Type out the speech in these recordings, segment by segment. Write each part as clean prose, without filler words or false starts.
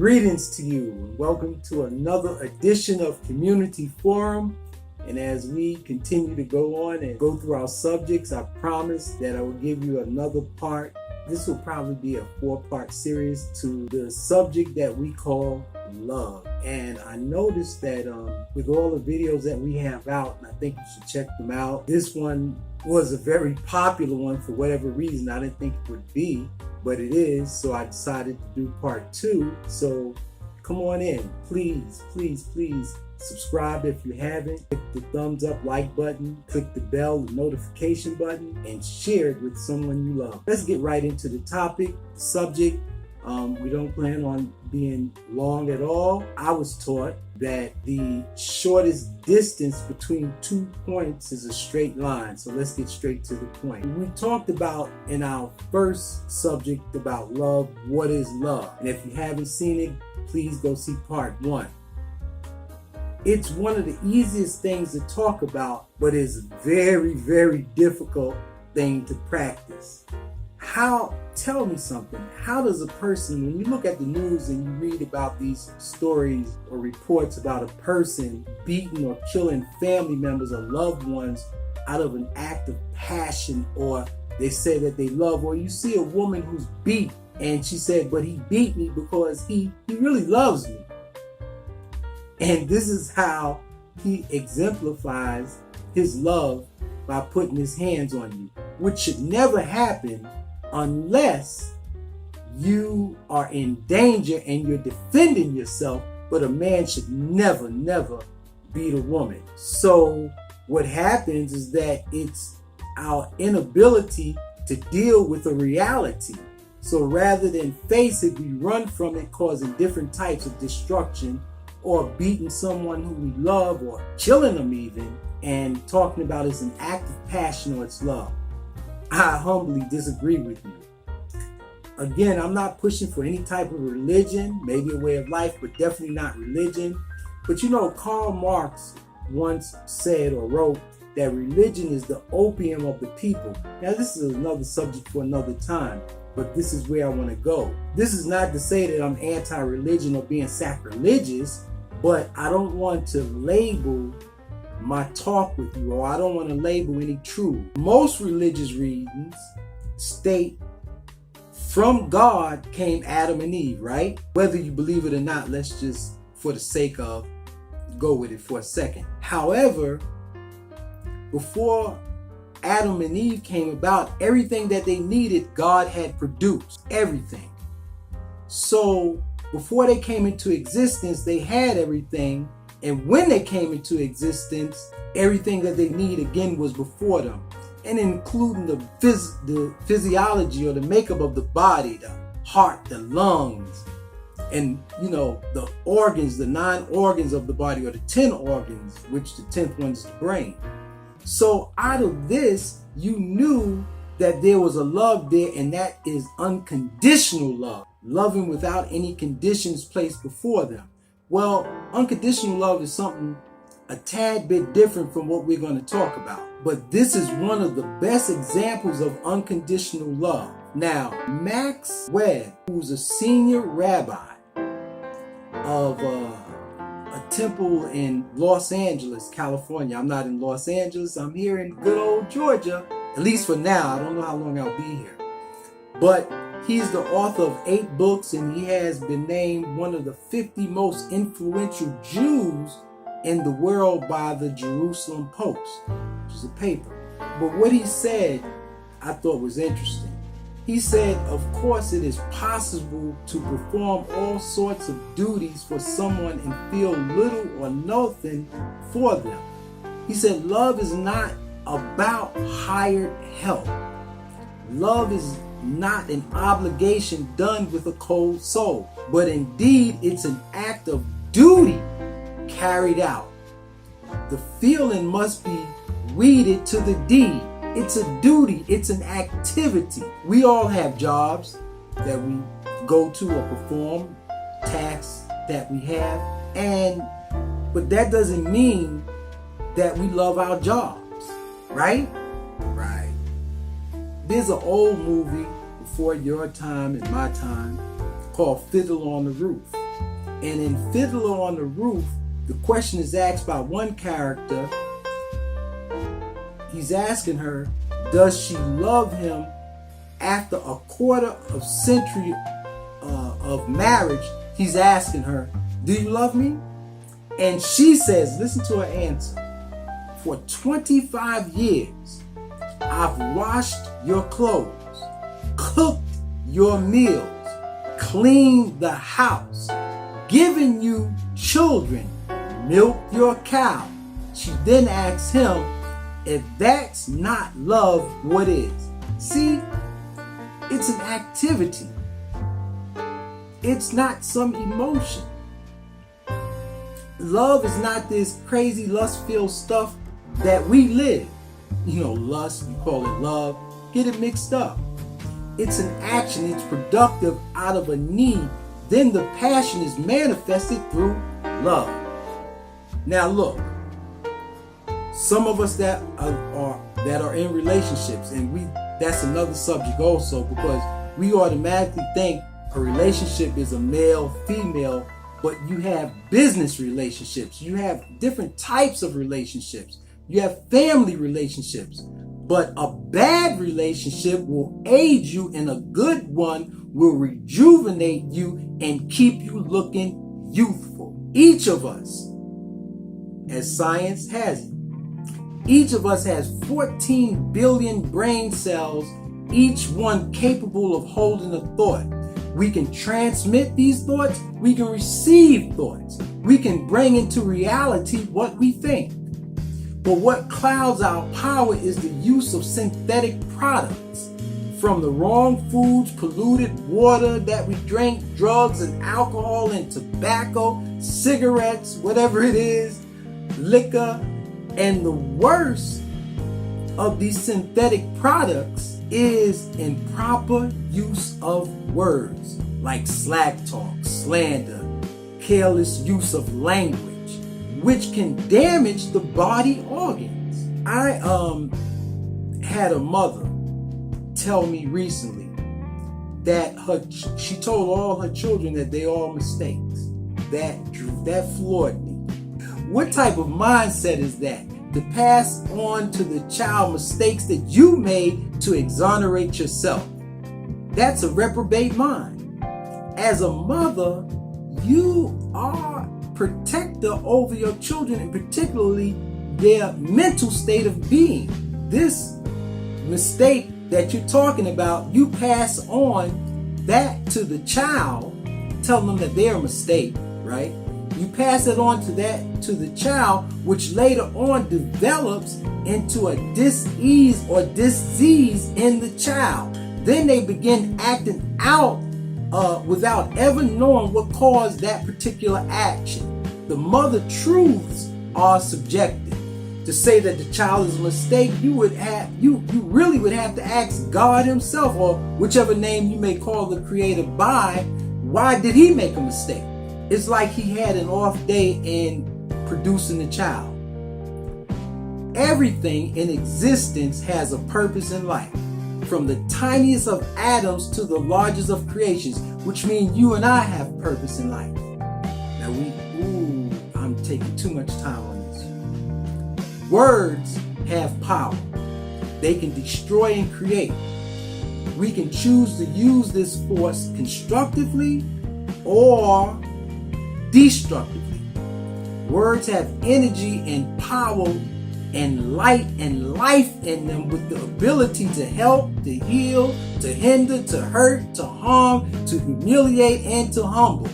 Greetings to you and welcome to another edition of Community Forum. And as we continue to go on and go through our subjects, I promise that I will give you another part. This will probably be a 4-part series to the subject that we call love. And I noticed that with all the videos that we have out, and I think you should check them out, this one was a very popular one for whatever reason. I didn't think it would be, but it is. So I decided to do part 2. So come on in. Please, please, please subscribe if you haven't. Click the thumbs up, like button, click the bell, the notification button, and share it with someone you love. Let's get right into the topic, subject. We don't plan on being long at all. I was taught that the shortest distance between 2 points is a straight line. So let's get straight to the point. We talked about in our first subject about love, what is love? And if you haven't seen it, please go see part 1. It's one of the easiest things to talk about, but it's a very, very difficult thing to practice. Tell me something. How does a person, when you look at the news and you read about these stories or reports about a person beating or killing family members or loved ones out of an act of passion, or they say that they love, or you see a woman who's beat and she said, but he beat me because he really loves me. And this is how he exemplifies his love, by putting his hands on you, which should never happen unless you are in danger and you're defending yourself. But a man should never, never beat a woman. So what happens is that it's our inability to deal with a reality. So rather than face it, we run from it, causing different types of destruction, or beating someone who we love, or killing them even, and talking about it's an act of passion or it's love. I humbly disagree with you. Again, I'm not pushing for any type of religion, maybe a way of life, but definitely not religion. But you know, Karl Marx once said or wrote that religion is the opium of the people. Now, this is another subject for another time, but this is where I want to go. This is not to say that I'm anti-religion or being sacrilegious, but I don't want to label my talk with you, or I don't want to label any truth. Most religious readings state from God came Adam and Eve, right? Whether you believe it or not, let's just, for the sake of, go with it for a second. However, before Adam and Eve came about, everything that they needed, God had produced. Everything. So before they came into existence, they had everything. And when they came into existence, everything that they need again was before them. And including the physiology or the makeup of the body, the heart, the lungs, and the organs, the 9 organs of the body, or the 10 organs, which the 10th one is the brain. So out of this, you knew that there was a love there, and that is unconditional love. Loving without any conditions placed before them. Well, unconditional love is something a tad bit different from what we're going to talk about. But this is one of the best examples of unconditional love. Now, Max Webb, who's a senior rabbi of a temple in Los Angeles, California. I'm not in Los Angeles. I'm here in good old Georgia, at least for now. I don't know how long I'll be here. But he's the author of 8 books, and he has been named one of the 50 most influential Jews in the world by the Jerusalem Post, which is a paper. But what he said, I thought was interesting. He said, of course it is possible to perform all sorts of duties for someone and feel little or nothing for them. He said, love is not about hired help. Love is not an obligation done with a cold soul, but indeed it's an act of duty carried out. The feeling must be weeded to the deed. It's a duty, it's an activity. We all have jobs that we go to or perform, tasks that we have, but that doesn't mean that we love our jobs, right? Right. There's an old movie before your time and my time called Fiddle on the Roof. And in Fiddler on the Roof, the question is asked by one character. He's asking her, does she love him after a quarter of century of marriage? He's asking her, do you love me? And she says, listen to her answer. For 25 years, I've washed your clothes, cooked your meals, cleaned the house, given you children, milked your cow. She then asks him, if that's not love, what is? See, it's an activity. It's not some emotion. Love is not this crazy lust-filled stuff that we live. You know, lust, you call it love, get it mixed up. It's an action, it's productive out of a need. Then the passion is manifested through love. Now look, some of us that are in relationships, and that's another subject also, because we automatically think a relationship is a male, female, but you have business relationships, you have different types of relationships, you have family relationships. But a bad relationship will aid you, and a good one will rejuvenate you and keep you looking youthful. Each of us, as science has it, each of us has 14 billion brain cells, each one capable of holding a thought. We can transmit these thoughts, we can receive thoughts, we can bring into reality what we think. But what clouds our power is the use of synthetic products. From the wrong foods, polluted water that we drink, drugs and alcohol and tobacco, cigarettes, whatever it is, liquor. And the worst of these synthetic products is improper use of words like slack talk, slander, careless use of language, which can damage the body organs. I had a mother tell me recently that she told all her children that they all mistakes. That floored me. What type of mindset is that? To pass on to the child mistakes that you made to exonerate yourself. That's a reprobate mind. As a mother, you are protector over your children, and particularly their mental state of being. This mistake that you're talking about, you pass on that to the child, tell them that they're a mistake, right? You pass it on to the child, which later on develops into a dis-ease or disease in the child. Then they begin acting out without ever knowing what caused that particular action. The mother truths are subjective. To say that the child is a mistake, you really would have to ask God himself, or whichever name you may call the creator by, why did he make a mistake? It's like he had an off day in producing the child. Everything in existence has a purpose in life, from the tiniest of atoms to the largest of creations, which means you and I have purpose in life. Now I'm taking too much time on this. Words have power. They can destroy and create. We can choose to use this force constructively or destructively. Words have energy and power and light and life in them, with the ability to help, to heal, to hinder, to hurt, to harm, to humiliate, and to humble.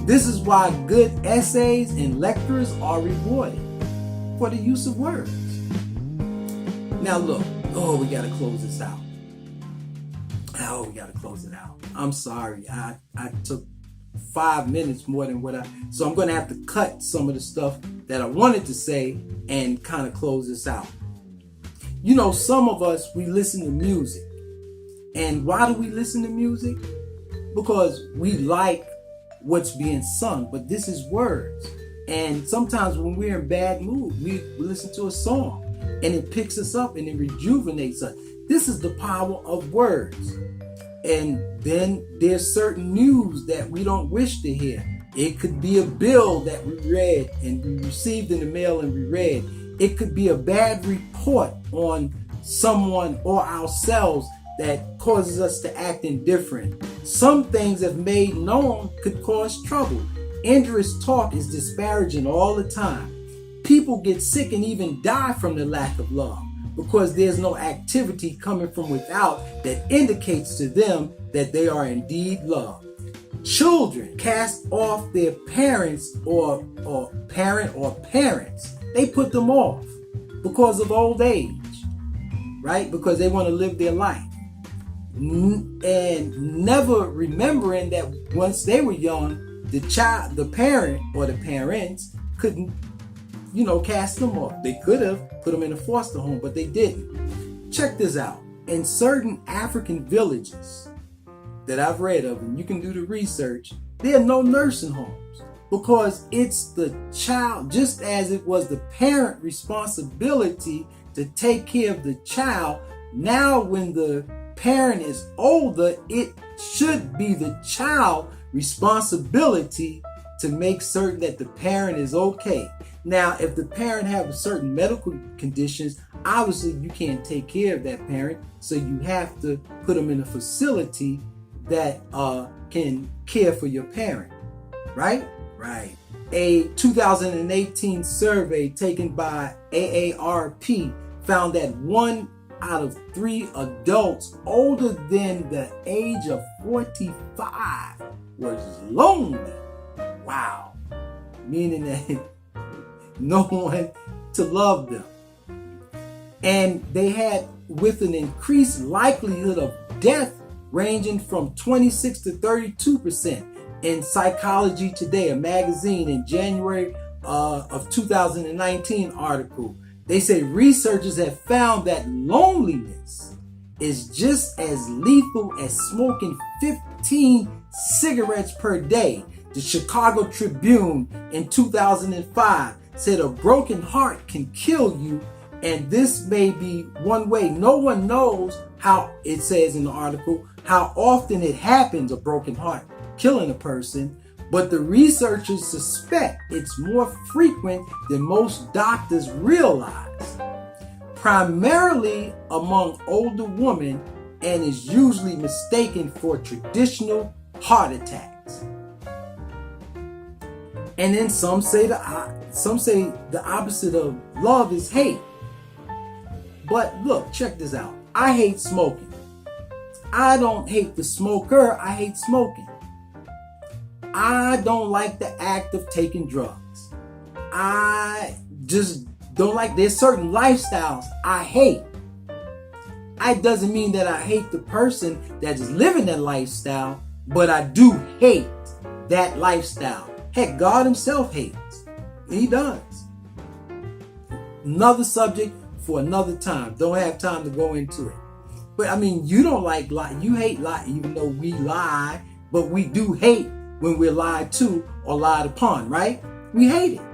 This is why good essays and lectures are rewarded for the use of words. Now look, we gotta close this out. We gotta close it out. I'm sorry, I took 5 minutes more than so I'm going to have to cut some of the stuff that I wanted to say and kind of close this out. You know, some of us, we listen to music. And why do we listen to music? Because we like what's being sung, but this is words. And sometimes when we're in bad mood, we listen to a song and it picks us up and it rejuvenates us. This is the power of words. And then there's certain news that we don't wish to hear. It could be a bill that we read and we received in the mail and we read. It could be a bad report on someone or ourselves that causes us to act indifferent. Some things, if made known, could cause trouble. Injurious talk is disparaging all the time. People get sick and even die from the lack of love because there's no activity coming from without that indicates to them that they are indeed loved. Children cast off their parents or parents. They put them off because of old age, right? Because they want to live their life. And never remembering that once they were young, the parent or the parents couldn't, cast them off. They could have put them in a foster home, but they didn't. Check this out. In certain African villages that I've read of, and you can do the research, there are no nursing homes because it's the child, just as it was the parent responsibility to take care of the child. Now when the parent is older, it should be the child responsibility to make certain that the parent is okay. Now, if the parent has certain medical conditions, obviously you can't take care of that parent, so you have to put them in a facility that can care for your parent, right? Right. A 2018 survey taken by AARP found that 1 out of 3 adults older than the age of 45 was lonely. Wow. Meaning that no one to love them. And they had, with an increased likelihood of death ranging from 26 to 32%. In Psychology Today, a magazine, in January of 2019 article, they say researchers have found that loneliness is just as lethal as smoking 15 cigarettes per day. The Chicago Tribune in 2005 said a broken heart can kill you, and this may be one way. No one knows how, it says in the article, how often it happens, a broken heart killing a person, but the researchers suspect it's more frequent than most doctors realize, primarily among older women, and is usually mistaken for traditional heart attacks. And then some say the opposite of love is hate. But look, check this out. I hate smoking. I don't hate the smoker, I hate smoking. I don't like the act of taking drugs. I just don't like, there's certain lifestyles I hate. It doesn't mean that I hate the person that is living that lifestyle, but I do hate that lifestyle. Heck, God himself hates. He does. Another subject for another time. Don't have time to go into it. But I mean, you don't like lie. You hate lie, even though we lie, but we do hate when we're lied to or lied upon, right? We hate it.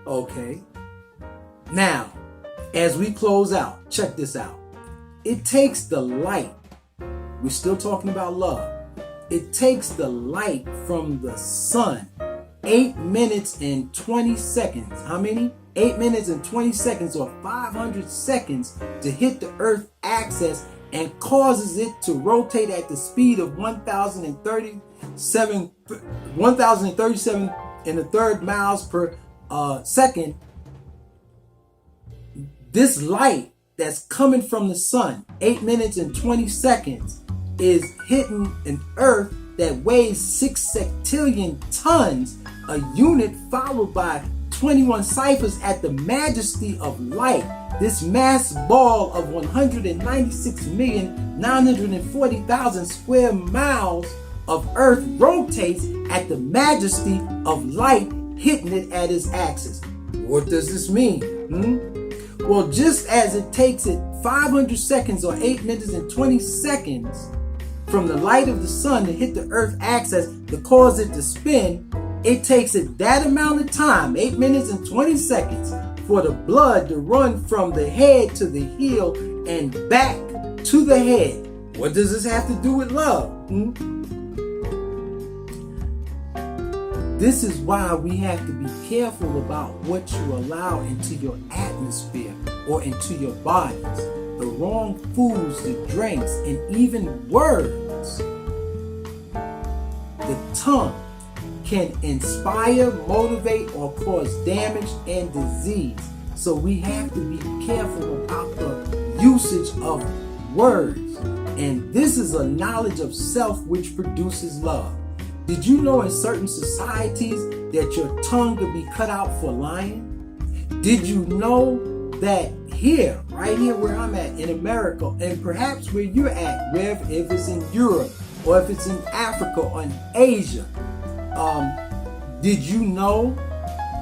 Okay. Now, as we close out, check this out. It takes the light. We're still talking about love. It takes the light from the sun. 8 minutes and 20 seconds. How many? 8 minutes and 20 seconds or 500 seconds to hit the Earth's axis and causes it to rotate at the speed of 1,037 and a third miles per second. This light that's coming from the sun, 8 minutes and 20 seconds, is hitting an Earth that weighs 6 septillion tons, a unit followed by 21 ciphers at the majesty of light. This mass ball of 196,940,000 square miles of Earth rotates at the majesty of light, hitting it at its axis. What does this mean? Well, just as it takes it 500 seconds or 8 minutes and 20 seconds from the light of the sun to hit the Earth axis to cause it to spin, it takes it that amount of time, 8 minutes and 20 seconds, for the blood to run from the head to the heel and back to the head. What does this have to do with love? This is why we have to be careful about what you allow into your atmosphere or into your bodies. The wrong foods, the drinks, and even words. The tongue can inspire, motivate, or cause damage and disease. So we have to be careful about the usage of words. And this is a knowledge of self which produces love. Did you know in certain societies that your tongue could be cut out for lying? Did you know that here, right here where I'm at in America, and perhaps where you're at, if it's in Europe or if it's in Africa or in Asia, did you know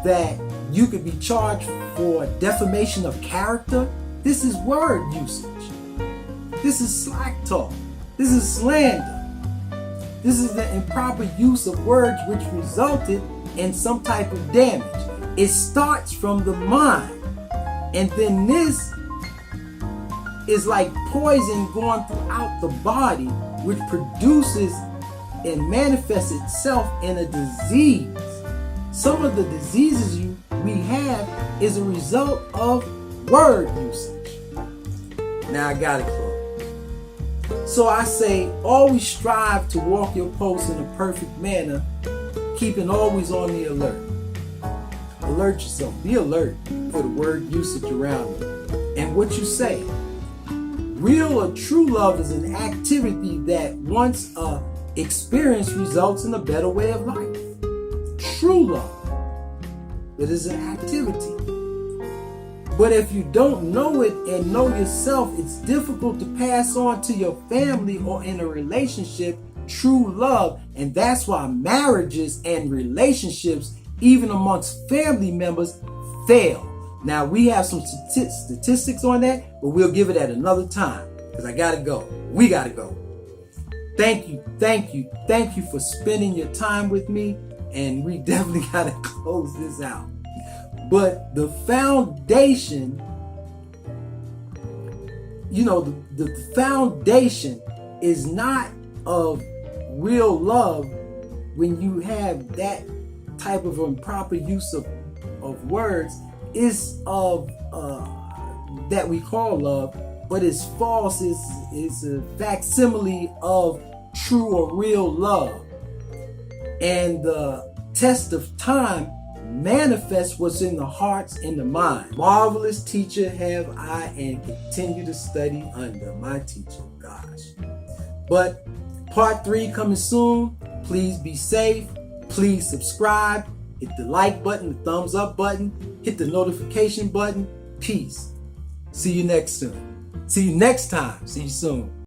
that you could be charged for defamation of character? This is word usage. This is slack talk. This is slander. This is the improper use of words which resulted in some type of damage. It starts from the mind. And then this is like poison going throughout the body, which produces and manifests itself in a disease. Some of the diseases we have is a result of word usage. Now I gotta close. So I say, always strive to walk your post in a perfect manner, keeping always on the alert. Alert yourself. Be alert for the word usage around you and what you say. Real or true love is an activity that once experienced results in a better way of life. True love. It is an activity. But if you don't know it and know yourself, it's difficult to pass on to your family or in a relationship true love. And that's why marriages and relationships, even amongst family members, fail. Now, we have some statistics on that, but we'll give it at another time because I got to go. We got to go. Thank you for spending your time with me. And we definitely got to close this out. But the foundation, the foundation is not of real love when you have that type of improper use of words. Is of that we call love, but it's false. Is a facsimile of true or real love. And the test of time manifests what's in the hearts and the mind. Marvelous teacher have I, and continue to study under my teacher. Gosh. But part 3 coming soon. Please be safe. Please subscribe. Hit the like button, the thumbs up button. Hit the notification button. Peace. See you next time. See you soon.